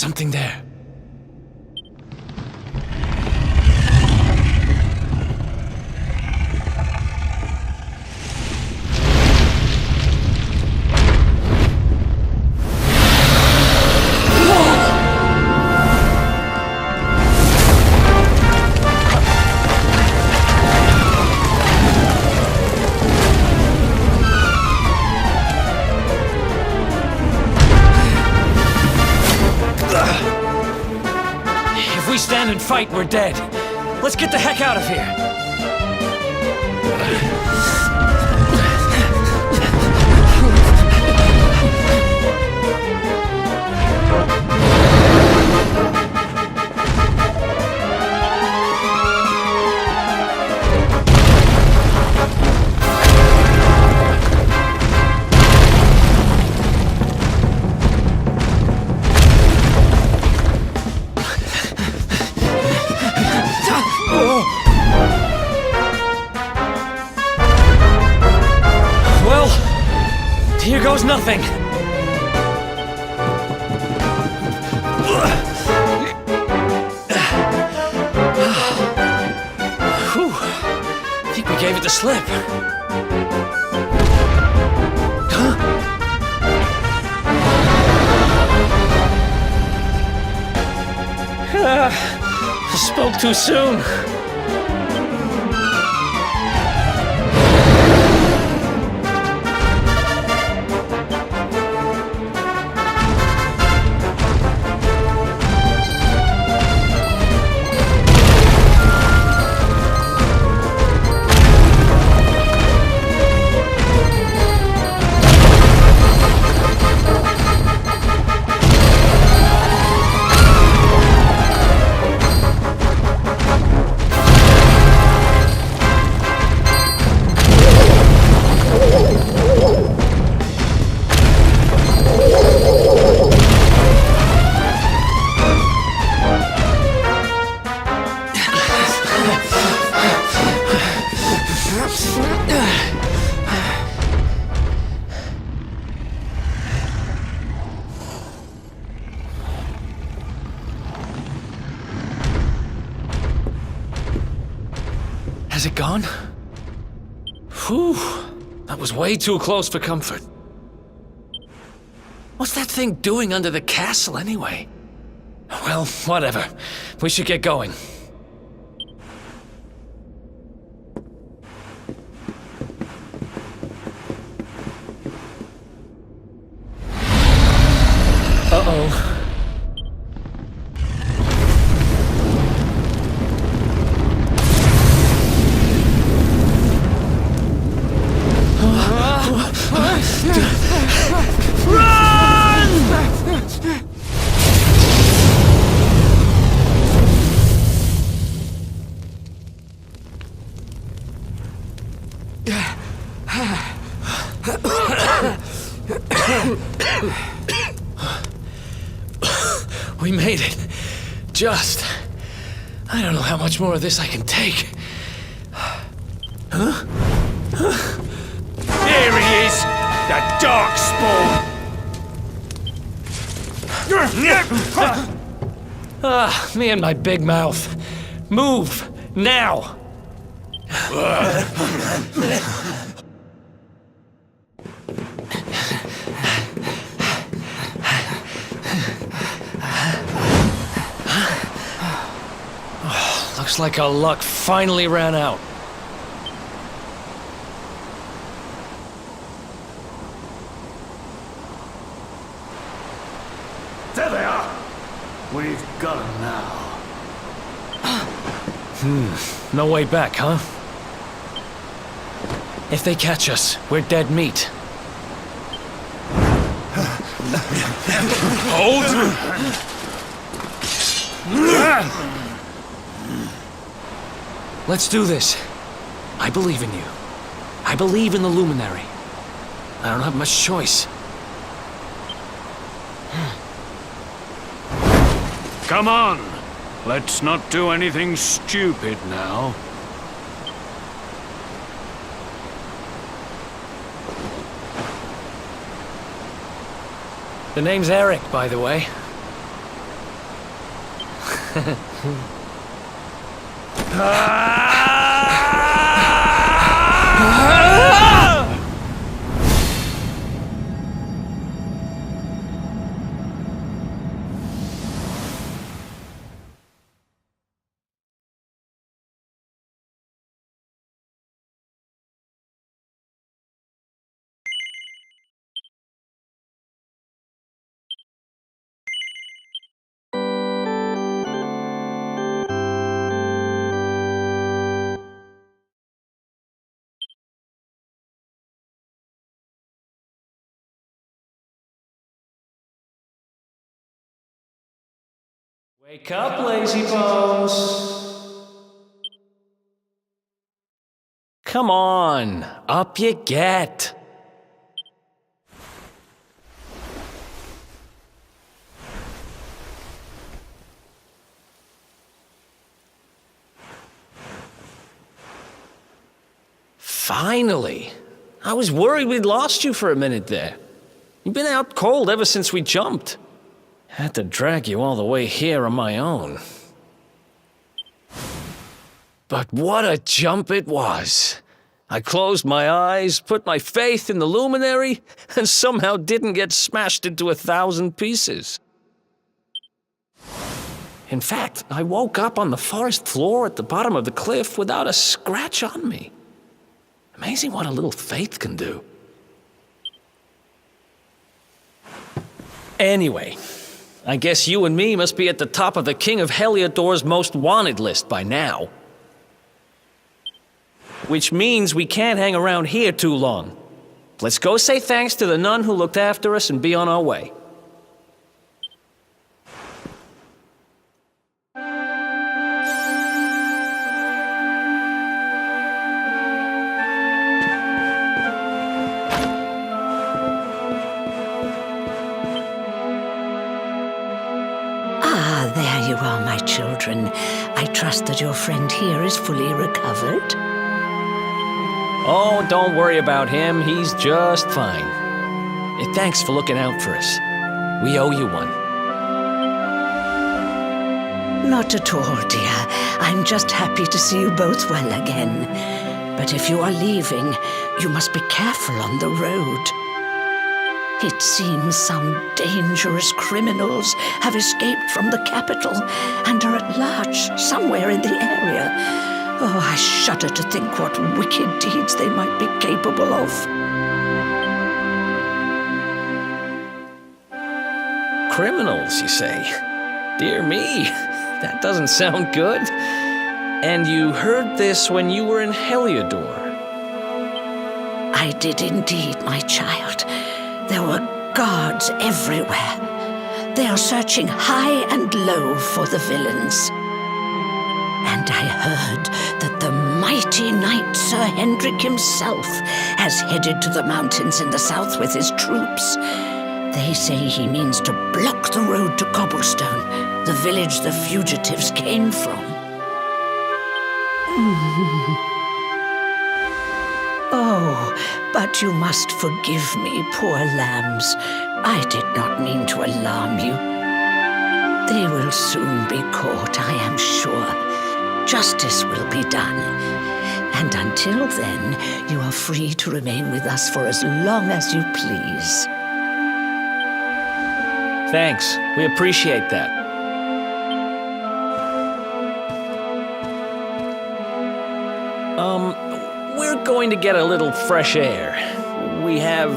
something there. If we stand and fight, we're dead. Let's get the heck out of here. Well, here goes nothing. Whew. I think we gave it the slip. Huh? I spoke too soon. Has it gone? Whew. That was way too close for comfort. What's that thing doing under the castle anyway? Well, whatever. We should get going. Uh-oh. We made it. Just. I don't know how much more of this I can take. Huh? Here he is! The Darkspawn! Me and my big mouth. Move, now! Looks like our luck finally ran out. There they are! We've got them now. No way back, huh? If they catch us, we're dead meat. Hold! Let's do this. I believe in you. I believe in the Luminary. I don't have much choice. Come on! Let's not do anything stupid now. The name's Eric, by the way. Wake up, lazy bones! Come on, up you get! Finally! I was worried we'd lost you for a minute there. You've been out cold ever since we jumped. Had to drag you all the way here on my own. But what a jump it was! I closed my eyes, put my faith in the luminary, and somehow didn't get smashed into 1,000 pieces. In fact, I woke up on the forest floor at the bottom of the cliff without a scratch on me. Amazing what a little faith can do. Anyway, I guess you and me must be at the top of the King of Heliodor's most wanted list by now. Which means we can't hang around here too long. Let's go say thanks to the nun who looked after us and be on our way. There you are, my children. I trust that your friend here is fully recovered. Oh, don't worry about him. He's just fine. Thanks for looking out for us. We owe you one. Not at all, dear. I'm just happy to see you both well again. But if you are leaving, you must be careful on the road. It seems some dangerous criminals have escaped from the capital and are at large somewhere in the area. Oh, I shudder to think what wicked deeds they might be capable of. Criminals, you say? Dear me, that doesn't sound good. And you heard this when you were in Heliodor? I did indeed, my child. There were guards everywhere. They are searching high and low for the villains. And I heard that the mighty knight Sir Hendrik himself has headed to the mountains in the south with his troops. They say he means to block the road to Cobblestone, the village the fugitives came from. Oh, but you must forgive me, poor lambs. I did not mean to alarm you. They will soon be caught, I am sure. Justice will be done. And until then, you are free to remain with us for as long as you please. Thanks. We appreciate that. We're going to get a little fresh air. We have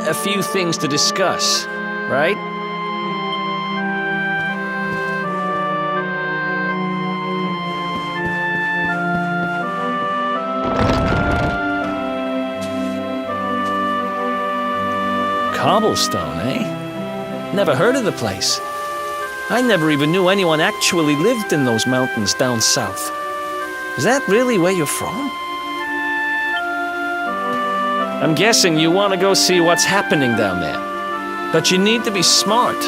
a few things to discuss, right? Cobblestone, eh? Never heard of the place. I never even knew anyone actually lived in those mountains down south. Is that really where you're from? I'm guessing you want to go see what's happening down there. But you need to be smart.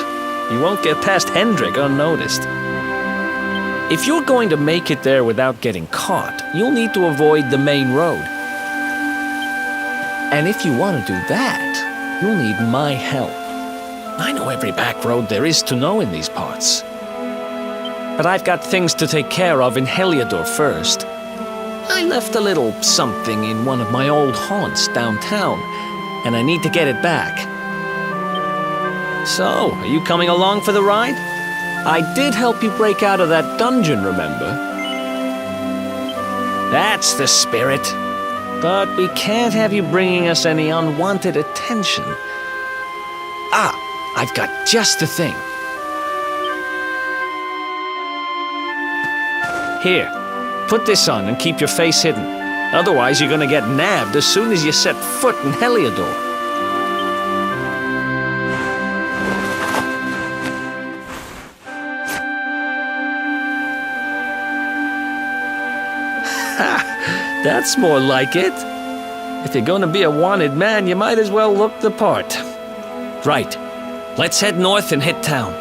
You won't get past Hendrik unnoticed. If you're going to make it there without getting caught, you'll need to avoid the main road. And if you want to do that, you'll need my help. I know every back road there is to know in these parts. But I've got things to take care of in Heliodor first. I left a little something in one of my old haunts downtown, and I need to get it back. So, are you coming along for the ride? I did help you break out of that dungeon, remember? That's the spirit. But we can't have you bringing us any unwanted attention. Ah, I've got just the thing. Here, put this on and keep your face hidden. Otherwise, you're gonna get nabbed as soon as you set foot in Heliodor. Ha! That's more like it. If you're gonna be a wanted man, you might as well look the part. Right. Let's head north and hit town.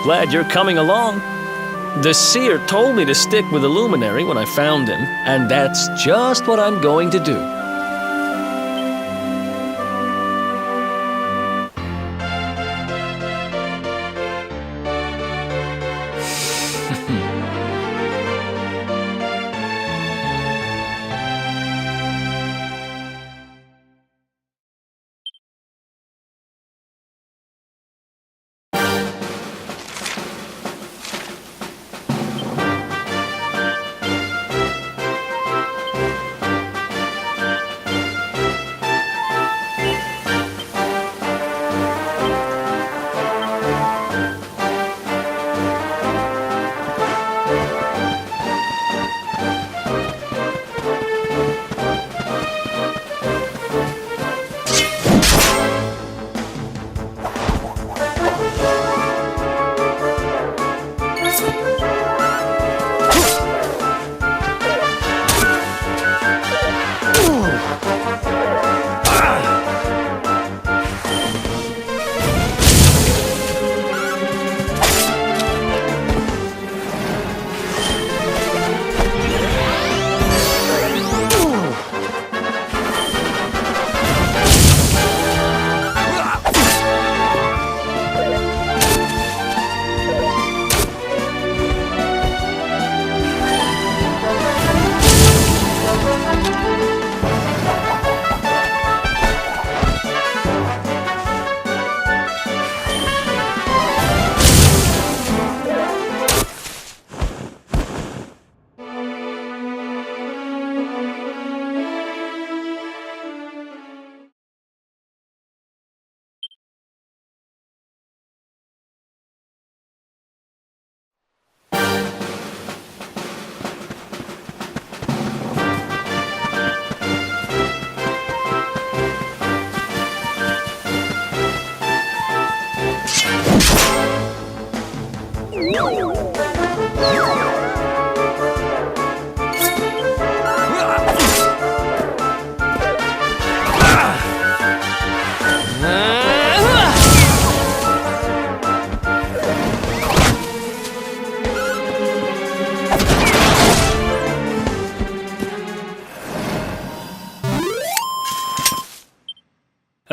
Glad you're coming along. The seer told me to stick with the luminary when I found him, and that's just what I'm going to do.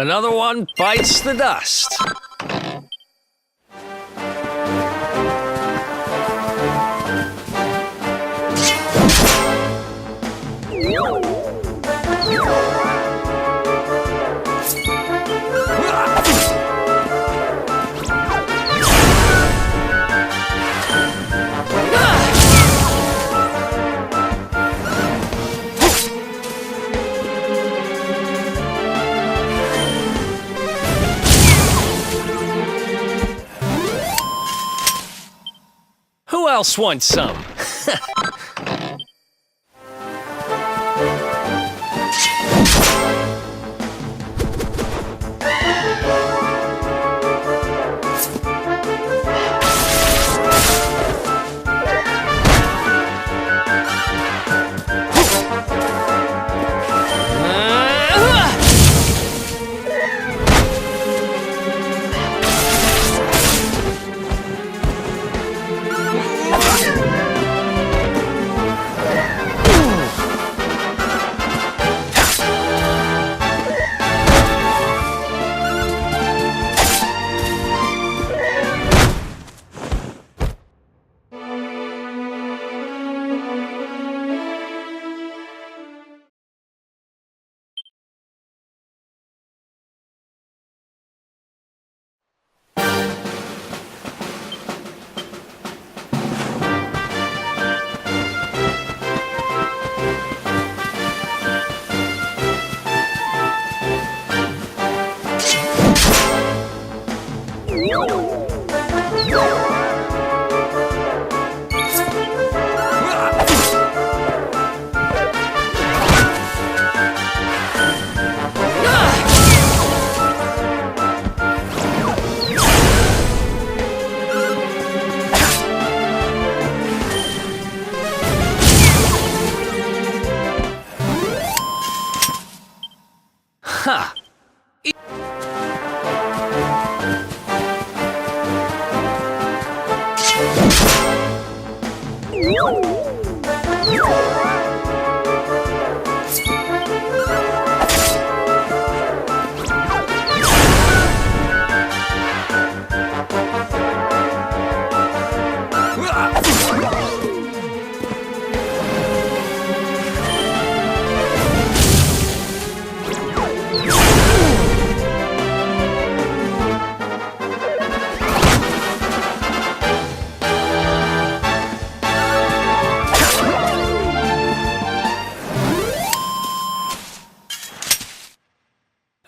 Another one bites the dust. Who else wants some? Ha!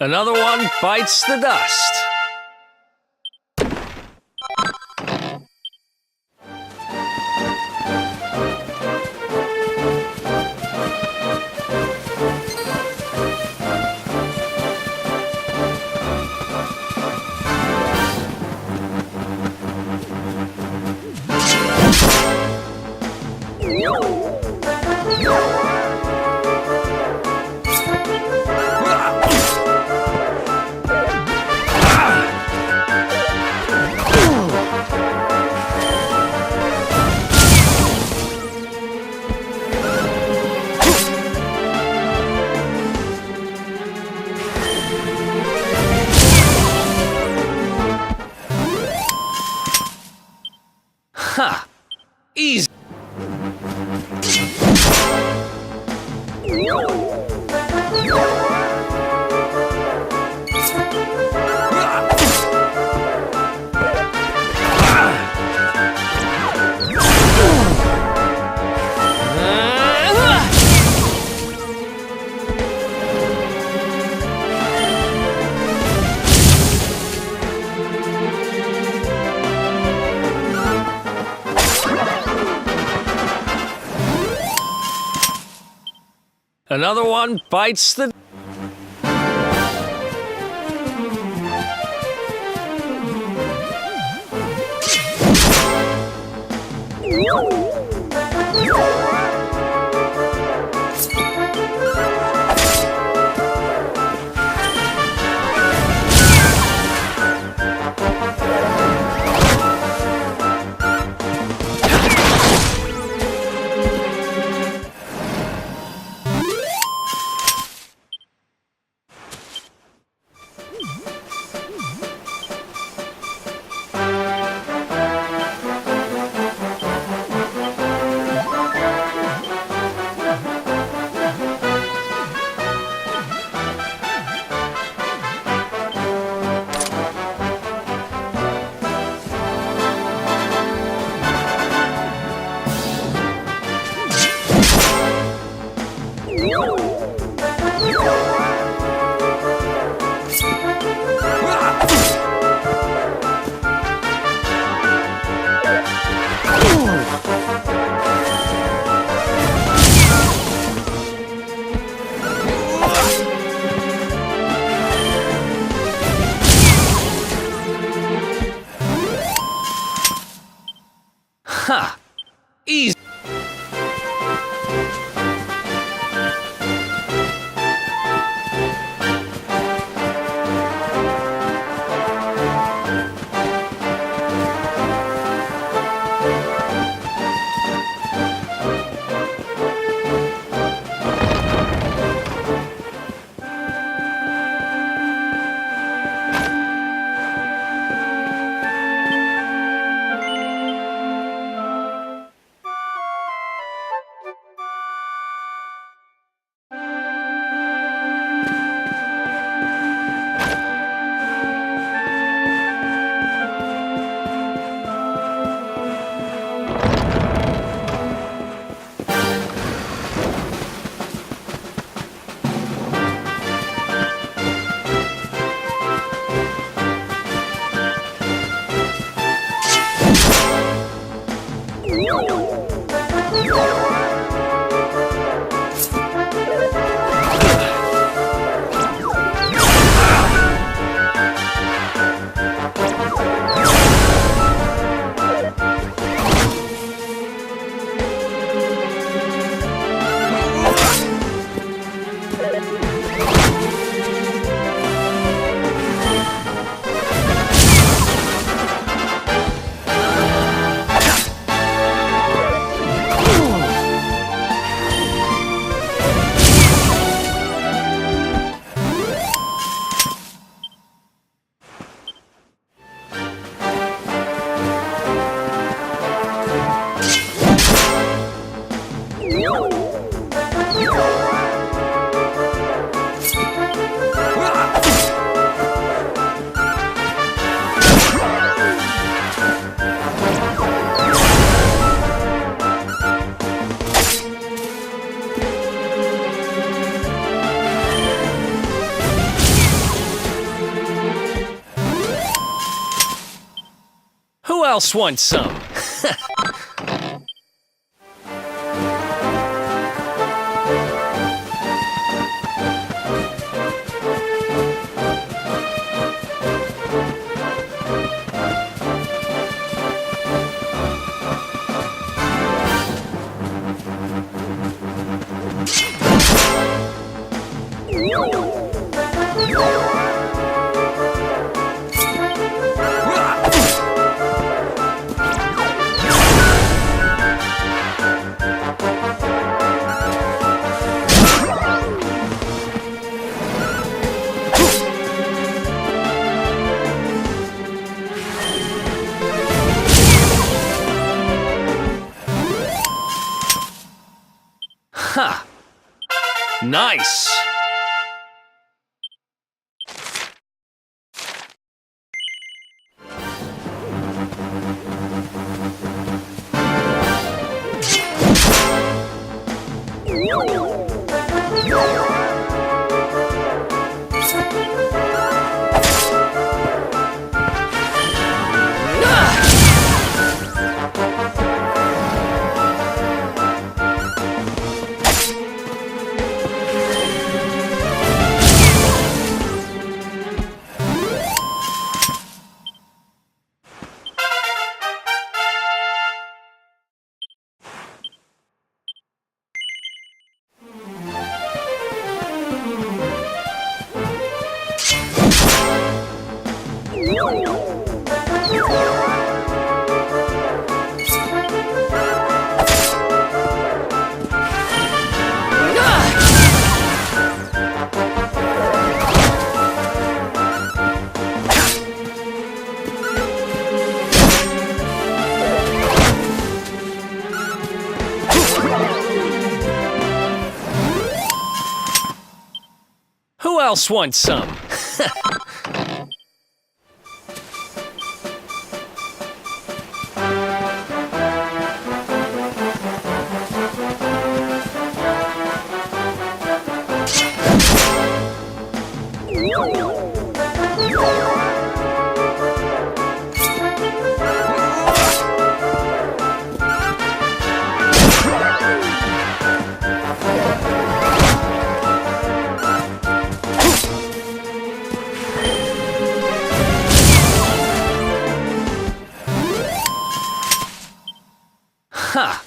Another one bites the dust. Ha! Easy. Another one bites the... Ha! Easy. Who else wants some? Ha! Nice! Who else wants some? Ha!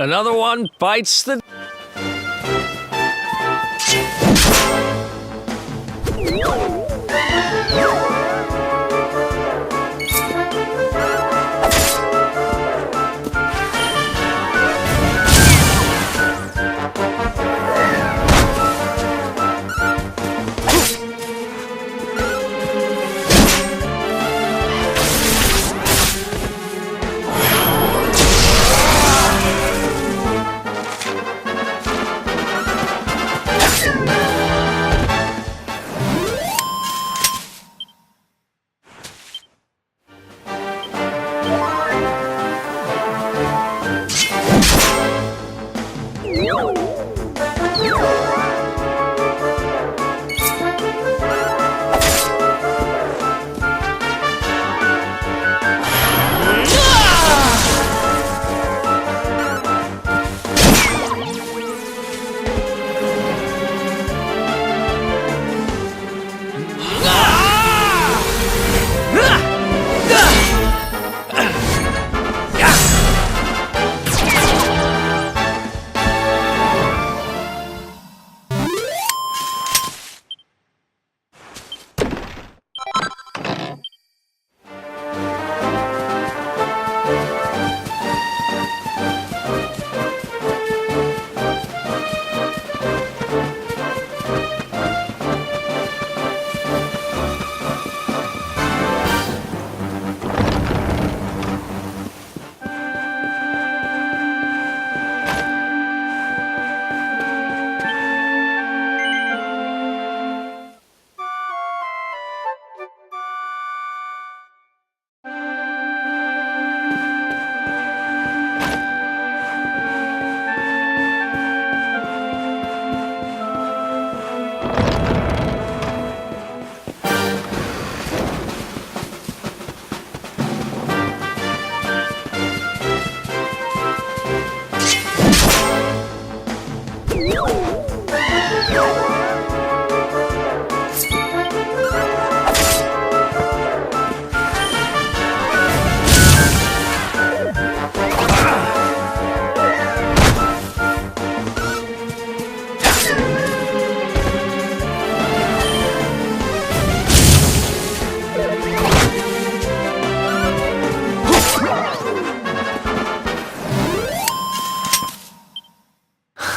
Another one bites the...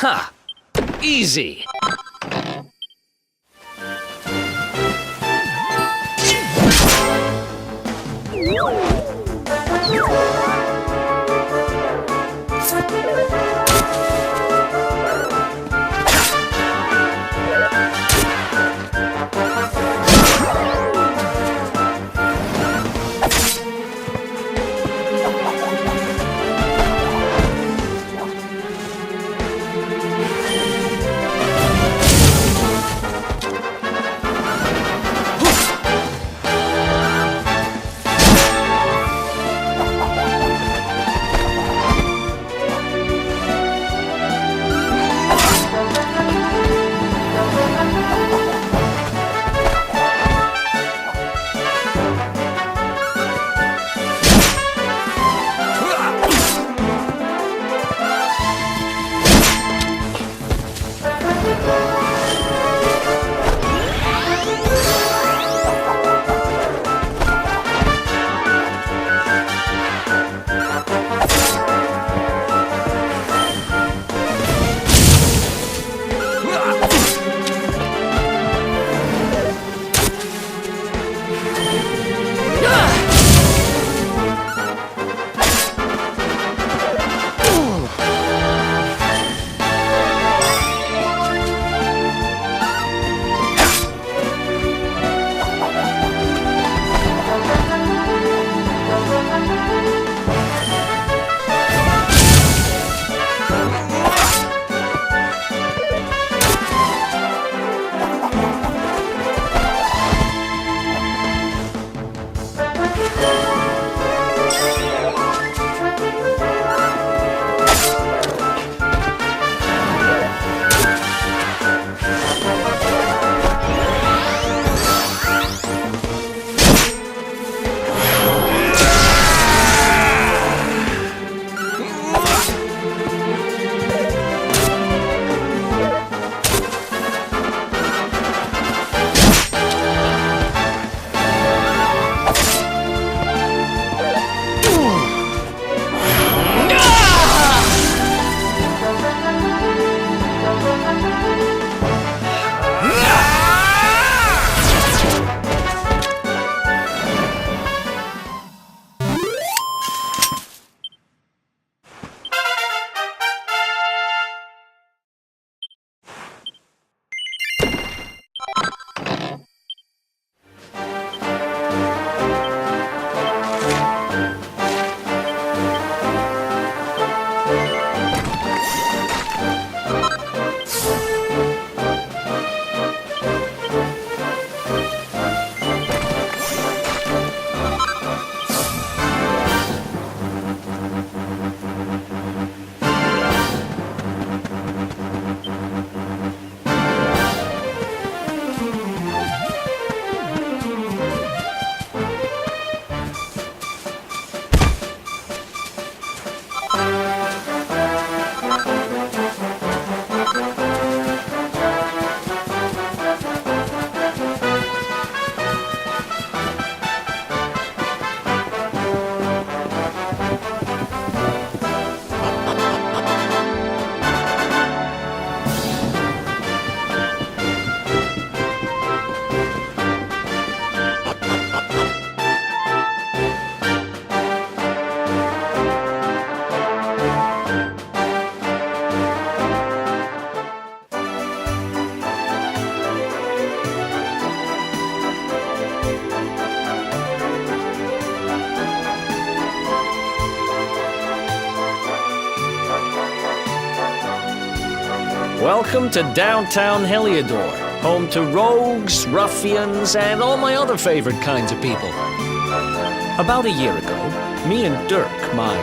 Ha! Easy! Welcome to downtown Heliodor, home to rogues, ruffians, and all my other favorite kinds of people. About a year ago, me and Dirk, my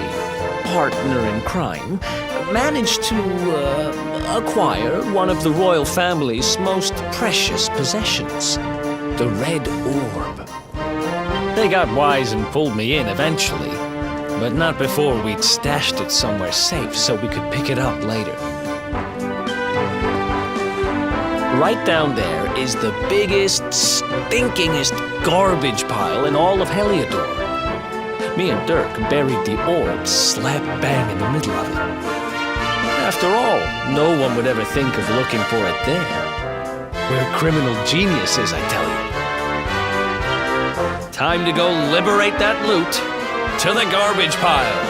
partner in crime, managed to acquire one of the royal family's most precious possessions, the Red Orb. They got wise and pulled me in eventually, but not before we'd stashed it somewhere safe so we could pick it up later. Right down there is the biggest, stinkingest garbage pile in all of Heliodor. Me and Dirk buried the orb slap bang in the middle of it. After all, no one would ever think of looking for it there. We're criminal geniuses, I tell you. Time to go liberate that loot to the garbage pile.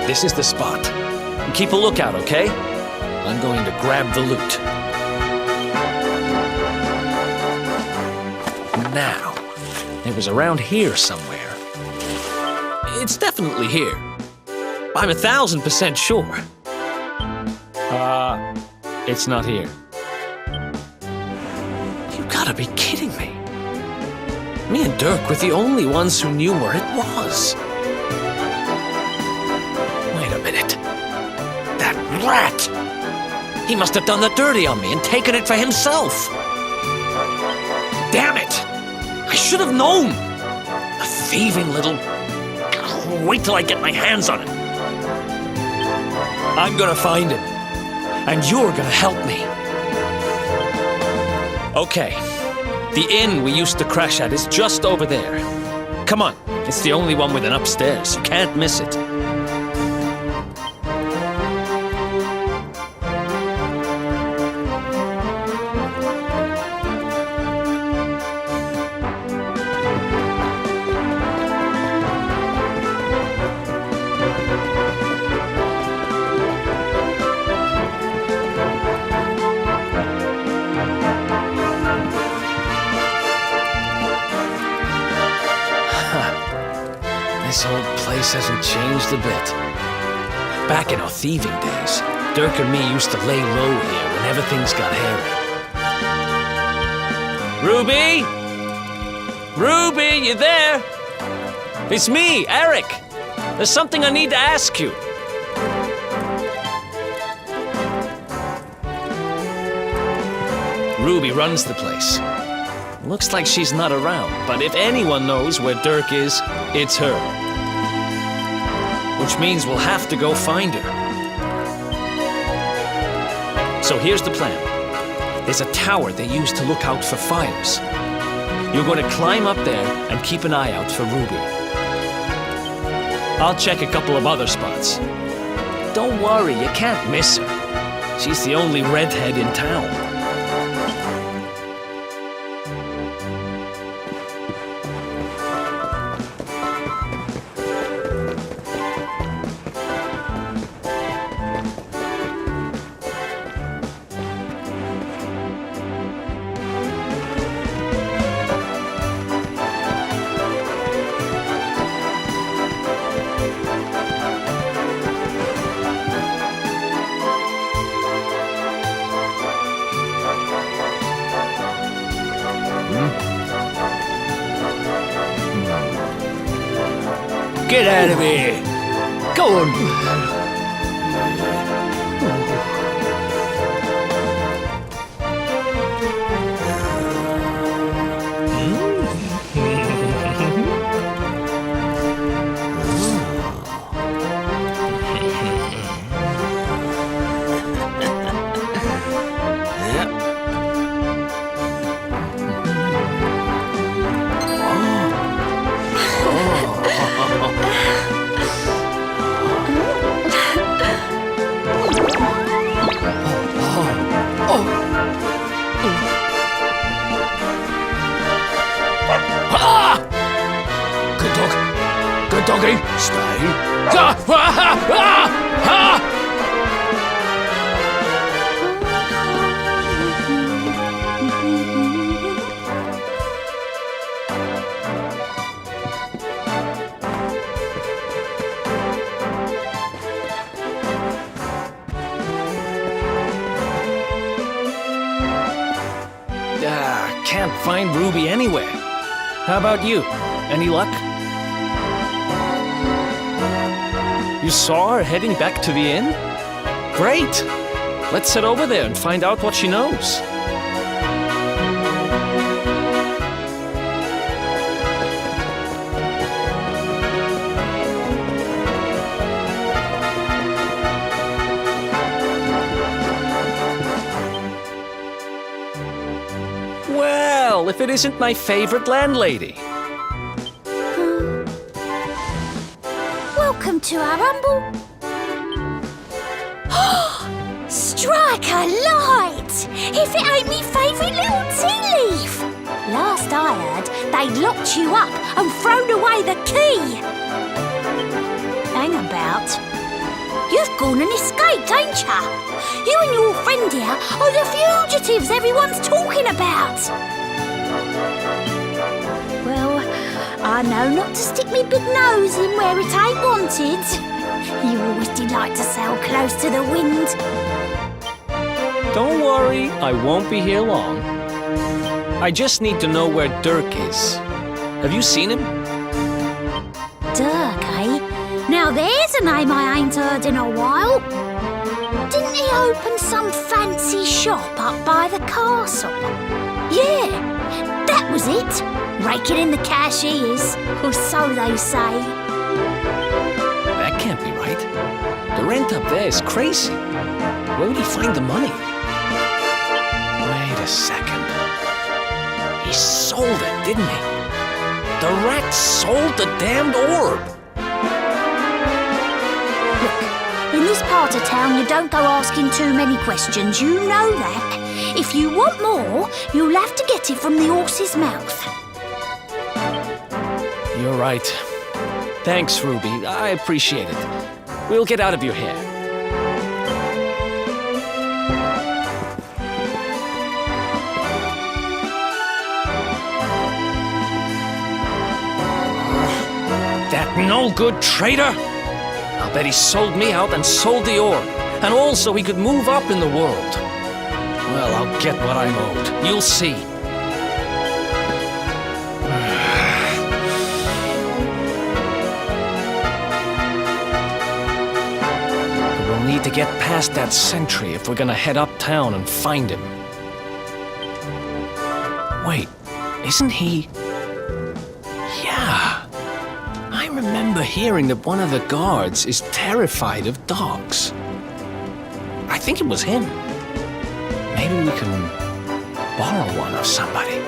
This is the spot. Keep a lookout, okay? I'm going to grab the loot. Now, it was around here somewhere. It's definitely here. I'm 1,000% sure. It's not here. You gotta be kidding me. Me and Dirk were the only ones who knew where it was. Rat! He must have done the dirty on me and taken it for himself. Damn it! I should have known! A thieving little... Wait till I get my hands on it. I'm gonna find him. And you're gonna help me. Okay. The inn we used to crash at is just over there. Come on. It's the only one with an upstairs. You can't miss it. This whole place hasn't changed a bit. Back in our thieving days, Dirk and me used to lay low here whenever things got hairy. Ruby? Ruby, you there? It's me, Eric. There's something I need to ask you. Ruby runs the place. Looks like she's not around, but if anyone knows where Dirk is, it's her. Which means we'll have to go find her. So here's the plan. There's a tower they use to look out for fires. You're going to climb up there and keep an eye out for Ruby. I'll check a couple of other spots. Don't worry, you can't miss her. She's the only redhead in town. Get out of here! Go on! Good doggy, stay. Can't find Ruby anywhere. How about you? Any luck? You saw her heading back to the inn? Great! Let's head over there and find out what she knows. Well, if it isn't my favorite landlady. Welcome to our humble... Strike a light! If it ain't me favourite little tea leaf! Last I heard, they'd locked you up and thrown away the key! Hang about. You've gone and escaped, ain't ya? You and your friend here are the fugitives everyone's talking about! Well, I know not to stick me big nose in where it ain't wanted. You always delight to sail close to the wind. Don't worry, I won't be here long. I just need to know where Dirk is. Have you seen him? Dirk, eh? Now there's a name I ain't heard in a while. Didn't he open some fancy shop up by the castle? Yeah, that was it. Raking in the cash he is, or so they say. That can't be right. The rent up there is crazy. Where would he find the money? Wait a second. He sold it, didn't he? The rat sold the damned orb. Look, in this part of town you don't go asking too many questions, you know that. If you want more, you'll have to get it from the horse's mouth. You're right. Thanks, Ruby. I appreciate it. We'll get out of your hair. That no-good traitor! I'll bet he sold me out and sold the orb. And also he could move up in the world. Well, I'll get what I'm owed. You'll see. We'll need to get past that sentry if we're gonna head uptown and find him. Wait, isn't he... Yeah. I remember hearing that one of the guards is terrified of dogs. I think it was him. Maybe we can borrow one of somebody.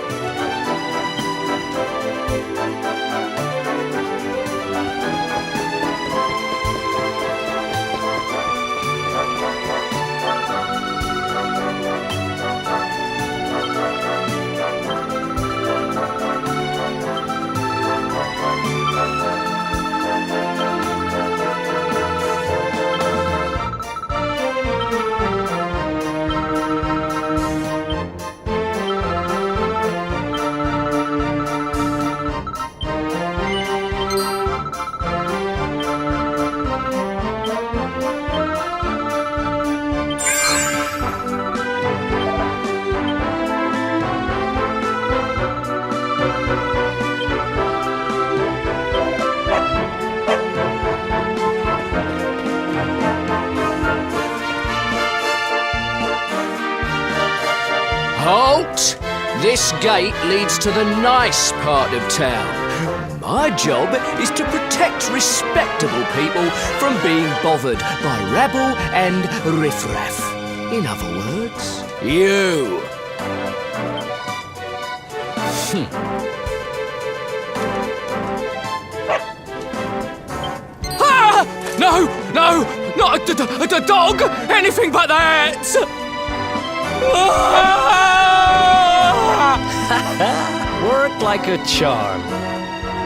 Halt! This gate leads to the nice part of town. My job is to protect respectable people from being bothered by rabble and riffraff. In other words, you. Ah! No! No! Not a dog! Anything but that! Worked like a charm.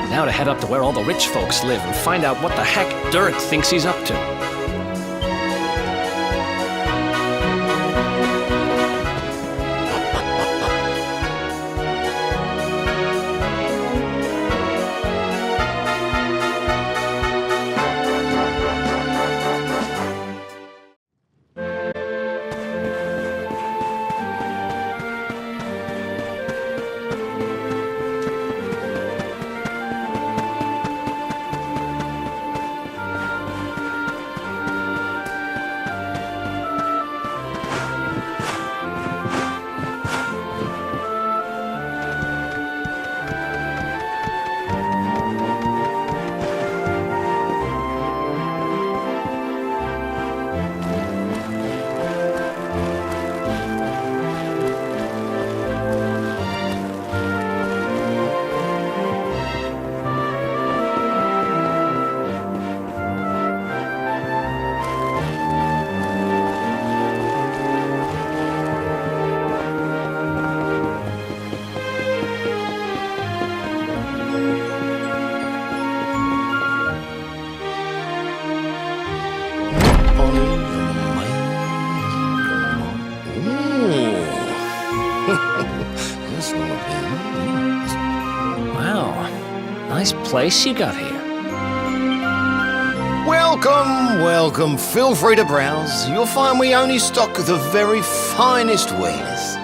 Now to head up to where all the rich folks live and find out what the heck Dirk thinks he's up to. place you got here. Welcome, welcome. Feel free to browse. You'll find we only stock the very finest wares.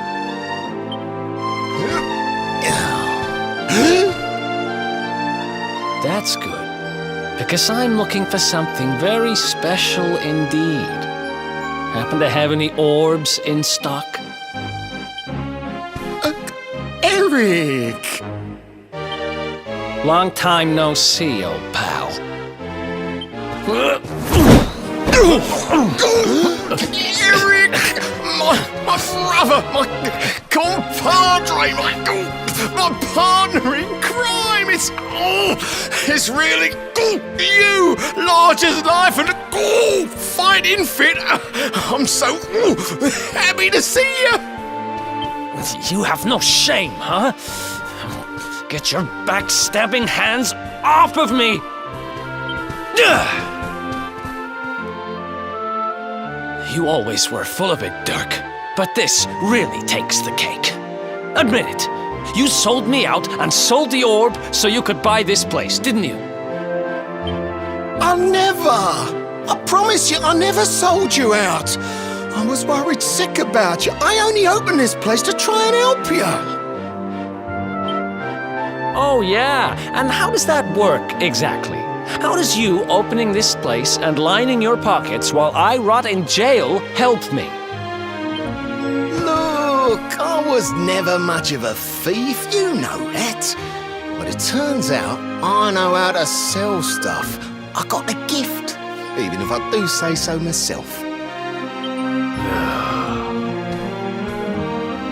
That's good, because I'm looking for something very special indeed. Happen to have any orbs in stock? Eric! Long time no see, old pal. Eric! My brother, my compadre, my partner in crime! It's really you, large as life and fighting fit. I'm so happy to see you. You have no shame, huh? Get your backstabbing hands off of me! You always were full of it, Dirk. But this really takes the cake. Admit it. You sold me out and sold the orb so you could buy this place, didn't you? I never! I promise you, I never sold you out. I was worried sick about you. I only opened this place to try and help you. Oh, yeah. And how does that work exactly? How does you opening this place and lining your pockets while I rot in jail help me? Look, I was never much of a thief, you know that. But it turns out I know how to sell stuff. I got a gift, even if I do say so myself.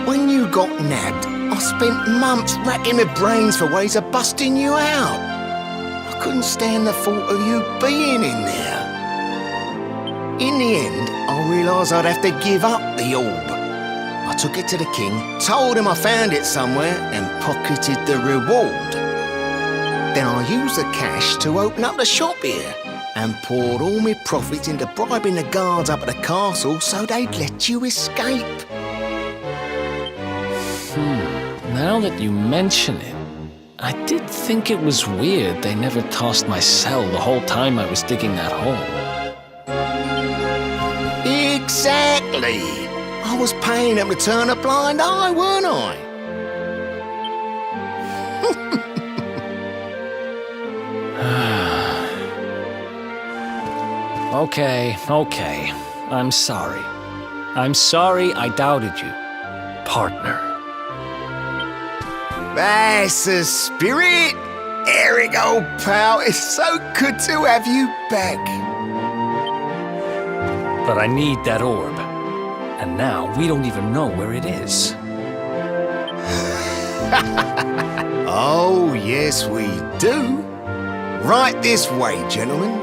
When you got nabbed, I spent months racking my brains for ways of busting you out. I couldn't stand the thought of you being in there. In the end, I realised I'd have to give up the orb. I took it to the king, told him I found it somewhere, and pocketed the reward. Then I used the cash to open up the shop here, and poured all my profits into bribing the guards up at the castle so they'd let you escape. Now that you mention it, I did think it was weird they never tossed my cell the whole time I was digging that hole. Exactly! I was paying them to turn a blind eye, weren't I? Okay. I'm sorry. I'm sorry I doubted you, partner. That's the spirit! Eric, old pal, it's so good to have you back. But I need that orb. And now we don't even know where it is. Oh, yes, we do. Right this way, gentlemen.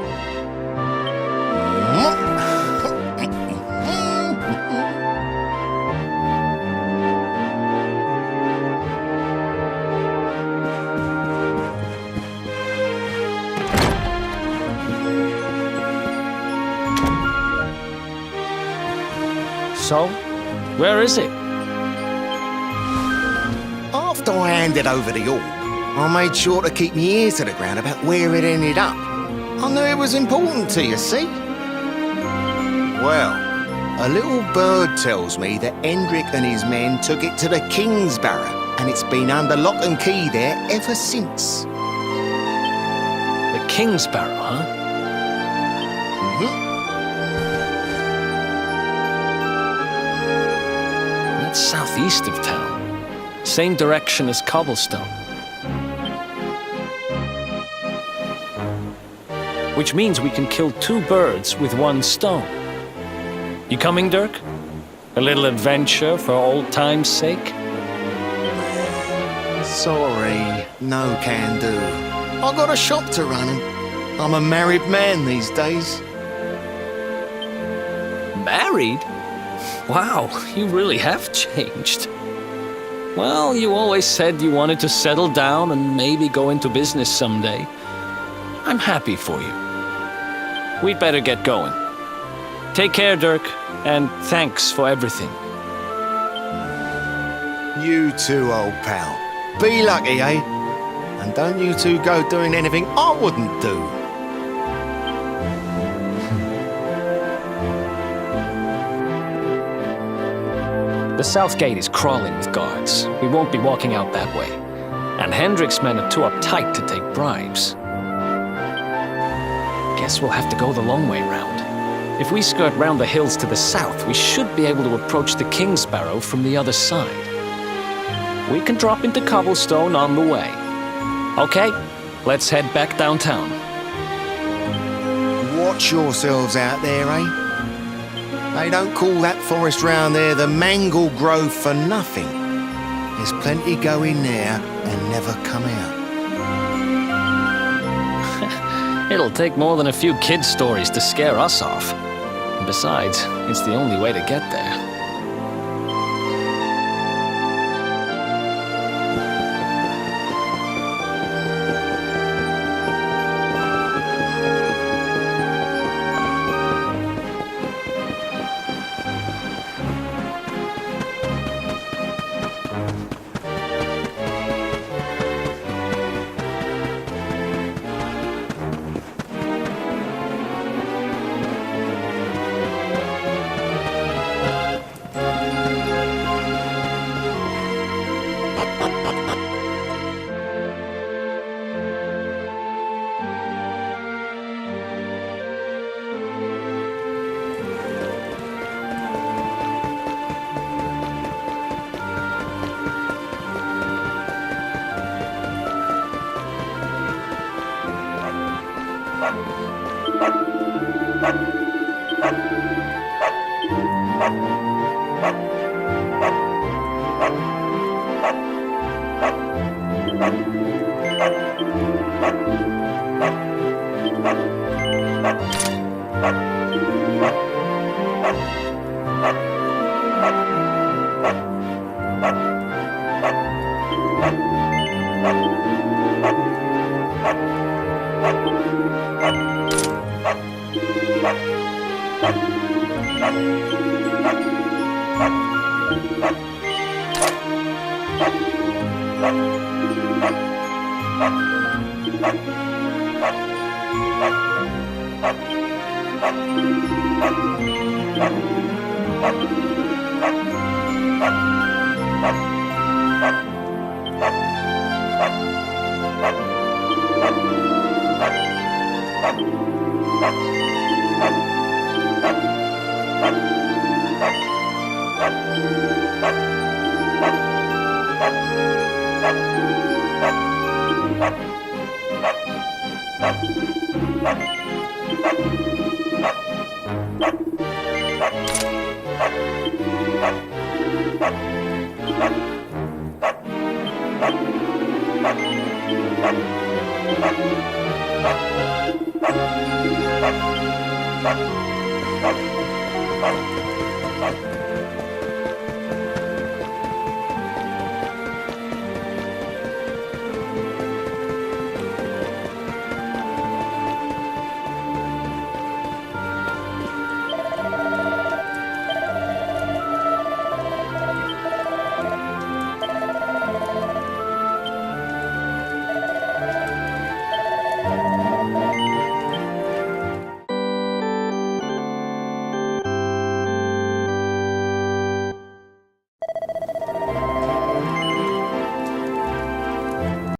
So, where is it? After I handed over the orb, I made sure to keep my ears to the ground about where it ended up. I knew it was important to you, see? Well, a little bird tells me that Hendrik and his men took it to the King's Barrow, and it's been under lock and key there ever since. The King's Barrow, huh? That's southeast of town. Same direction as Cobblestone. Which means we can kill two birds with one stone. You coming, Dirk? A little adventure for old time's sake? Sorry, no can do. I got a shop to run and I'm a married man these days. Married? Wow, you really have changed. Well, you always said you wanted to settle down and maybe go into business someday. I'm happy for you. We'd better get going. Take care, Dirk, and thanks for everything. You too, old pal. Be lucky, eh? And don't you two go doing anything I wouldn't do. The south gate is crawling with guards. We won't be walking out that way. And Hendrik's men are too uptight to take bribes. Guess we'll have to go the long way round. If we skirt round the hills to the south, we should be able to approach the King's Barrow from the other side. We can drop into Cobblestone on the way. Okay, let's head back downtown. Watch yourselves out there, eh? They don't call that forest round there the Mangle Grove for nothing. There's plenty go in there and never come out. It'll take more than a few kids' stories to scare us off. And besides, it's the only way to get there.